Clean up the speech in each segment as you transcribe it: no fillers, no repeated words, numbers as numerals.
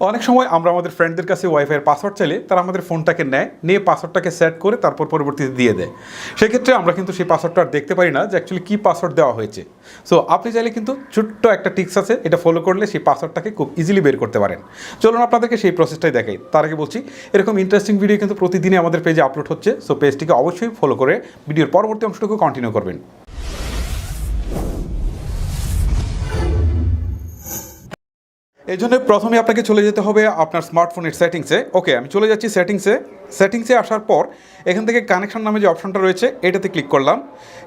অনেক সময় আমরা আমাদের ফ্রেন্ডদের কাছে ওয়াইফাইয়ের পাসওয়ার্ড চাইলে তারা আমাদের ফোনটাকে নেয়, নিয়ে পাসওয়ার্ডটাকে সেট করে তারপর পরবর্তীতে দিয়ে দেয়। সেক্ষেত্রে আমরা কিন্তু সেই পাসওয়ার্ডটা আর দেখতে পারি না যে অ্যাকচুয়ালি কী পাসওয়ার্ড দেওয়া হয়েছে। সো আপনি চাইলে কিন্তু ছোট্ট একটা টিক্স আছে, এটা ফলো করলে সেই পাসওয়ার্ডটাকে খুব ইজিলি বের করতে পারেন। চলুন আপনাদেরকে সেই প্রসেসটাই দেখাই। তার আগে বলছি, এরকম ইন্টারেস্টিং ভিডিও কিন্তু প্রতিদিনই আমাদের পেজে আপলোড হচ্ছে। সো পেজটিকে অবশ্যই ফলো করে ভিডিওর পরবর্তী অংশটুকু কন্টিনিউ করবেন। এই জন্য প্রথমে আপনাকে চলে যেতে হবে আপনার স্মার্টফোনের সেটিংসে। ওকে, আমি চলে যাচ্ছি সেটিংসে আসার পর এখান থেকে কানেকশন নামে যে অপশনটা রয়েছে এটাতে ক্লিক করলাম।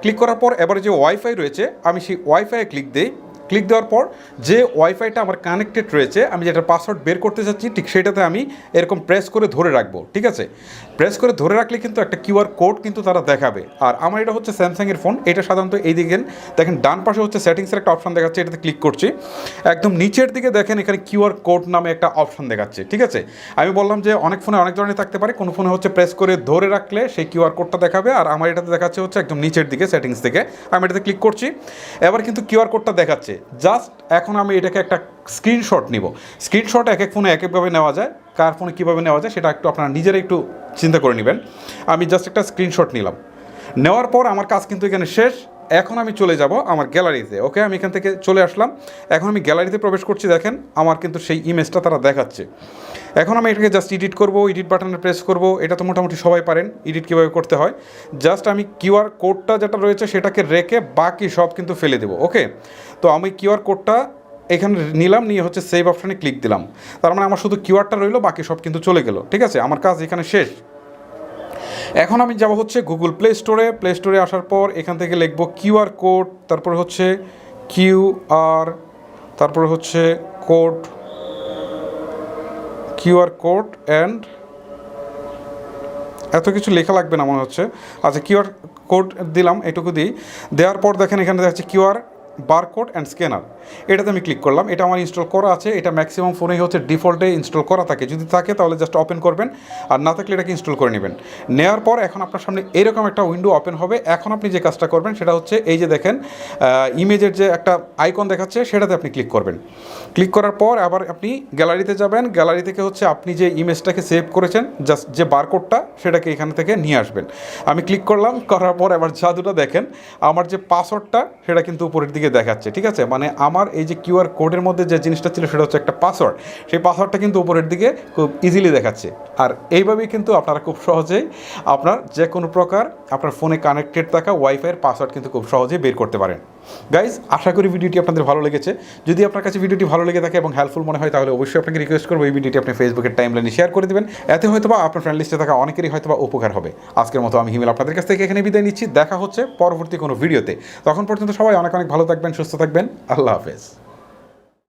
ক্লিক করার পর এবারে যে ওয়াইফাই রয়েছে আমি সেই ওয়াইফাইয়ে ক্লিক দিই। ক্লিক দেওয়ার পর যে ওয়াইফাইটা আমার কানেক্টেড রয়েছে, আমি যেটা পাসওয়ার্ড বের করতে চাচ্ছি ঠিক সেটাতে আমি এরকম প্রেস করে ধরে রাখবো। ঠিক আছে, প্রেস করে ধরে রাখলে কিন্তু একটা কিউআর কোড কিন্তু তারা দেখাবে। আর আমার এটা হচ্ছে স্যামসাংয়ের ফোন, এটা সাধারণত এই দিকে দেখেন ডান পাশে হচ্ছে সেটিংসের একটা অপশন দেখাচ্ছে, এটাতে ক্লিক করছি। একদম নিচের দিকে দেখেন এখানে কিউআর কোড নামে একটা অপশন দেখাচ্ছে। ঠিক আছে, আমি বললাম যে অনেক ফোনে অনেক ধরনের থাকতে পারে, কোনো ফোনে হচ্ছে প্রেস করে ধরে রাখলে সেই কিউআর কোডটা দেখাবে, আর আমার এটাতে দেখাচ্ছে হচ্ছে একদম নিচের দিকে সেটিংস থেকে। আমি এটাতে ক্লিক করছি, এবার কিন্তু কিউআর কোডটা দেখাচ্ছে। জাস্ট এখন আমি এটাকে একটা স্ক্রিনশট নিব। স্ক্রিনশট এক এক ফোনে এক একভাবে নেওয়া যায়, কার ফোনে কীভাবে নেওয়া যায় সেটা একটু আপনারা নিজেরা একটু চিন্তা করে নেবেন। আমি জাস্ট একটা স্ক্রিনশট নিলাম, নেওয়ার পর আমার কাজ কিন্তু এখানে শেষ। এখন আমি চলে যাব আমার গ্যালারিতে। ওকে, আমি এখান থেকে চলে আসলাম, এখন আমি গ্যালারিতে প্রবেশ করছি। দেখেন আমার কিন্তু সেই ইমেজটা তারা দেখাচ্ছে। এখন আমি এটাকে জাস্ট এডিট করব, এডিট বাটনে প্রেস করব। এটা তো মোটামুটি সবাই পারেন এডিট কীভাবে করতে হয়। জাস্ট আমি কিউআর কোডটা যেটা রয়েছে সেটাকে রেখে বাকি সব কিন্তু ফেলে দেবো। ওকে, তো আমি কিউআর কোডটা এখানে নিলাম, নিয়ে হচ্ছে সেভ অপশানে ক্লিক দিলাম। তার মানে আমার শুধু কিউআরটা রইলো, বাকি সব কিন্তু চলে গেল। ঠিক আছে, আমার কাজ এখানে শেষ। এখন আমি যাব হচ্ছে গুগল প্লে স্টোরে আসার পর এখান থেকে লিখব কিউআর কোড, তারপরে হচ্ছে কিউআর, তারপরে হচ্ছে কিউআর কোড অ্যান্ড এত কিছু লেখা লাগবে না মনে হচ্ছে। আচ্ছা, কিউআর কোড দিলাম, এটুকু দিই। দেওয়ার পর দেখেন এখানে দেখাচ্ছে কিউআর বারকোড অ্যান্ড স্ক্যানার, এটাতে আমি ক্লিক করলাম। এটা আমার ইনস্টল করা আছে, এটা ম্যাক্সিমাম ফোনেই হচ্ছে ডিফল্টে ইনস্টল করা থাকে। যদি থাকে তাহলে জাস্ট ওপেন করবেন, আর না থাকলে এটাকে ইনস্টল করে নেবেন। নেওয়ার পর এখন আপনার সামনে এরকম একটা উইন্ডো ওপেন হবে। এখন আপনি যে কাজটা করবেন সেটা হচ্ছে এই যে দেখেন ইমেজের যে একটা আইকন দেখাচ্ছে সেটাতে আপনি ক্লিক করবেন। ক্লিক করার পর আবার আপনি গ্যালারিতে যাবেন। গ্যালারি থেকে হচ্ছে আপনি যে ইমেজটাকে সেভ করেছেন, জাস্ট যে বারকোডটা সেটাকে এখান থেকে নিয়ে আসবেন। আমি ক্লিক করলাম, করার পর এবার জাদুটা দেখেন, আমার যে পাসওয়ার্ডটা সেটা কিন্তু উপরের দিকে দেখাচ্ছে। ঠিক আছে, মানে আমার এই যে কিউআর কোডের মধ্যে যে জিনিসটা ছিল সেটা হচ্ছে একটা পাসওয়ার্ড, সেই পাসওয়ার্ডটা কিন্তু উপরের দিকে খুব ইজিলি দেখাচ্ছে। আর এইভাবেই কিন্তু আপনারা খুব সহজেই আপনার যে কোনো প্রকার আপনার ফোনে কানেক্টেড থাকা ওয়াইফাইয়ের পাসওয়ার্ড কিন্তু খুব সহজেই বের করতে পারেন। গাইজ, আশা করি ভিডিওটি আপনাদের ভালো লেগেছে। যদি আপনার কাছে ভিডিওটি ভালো লেগে থাকে এবং হেল্পফুল মনে হয় তাহলে অবশ্যই আপনাকে রিকোয়েস্ট করবো এই ভিডিওটি আপনি ফেসবুকের টাইমলাইনে শেয়ার করে দেবেন। এতে হয়তোবা আপনার ফ্রেন্ড লিস্টে থাকা অনেকেরই হয়তোবা উপকার হবে। আজকের মতো আমি হিমেল আপনাদের কাছ থেকে এখানে বিদায় নিচ্ছি। দেখা হচ্ছে পরবর্তী কোনো ভিডিওতে। তখন পর্যন্ত সবাই অনেক অনেক ভালো থাকবেন, সুস্থ থাকবেন। আল্লাহ হাফেজ।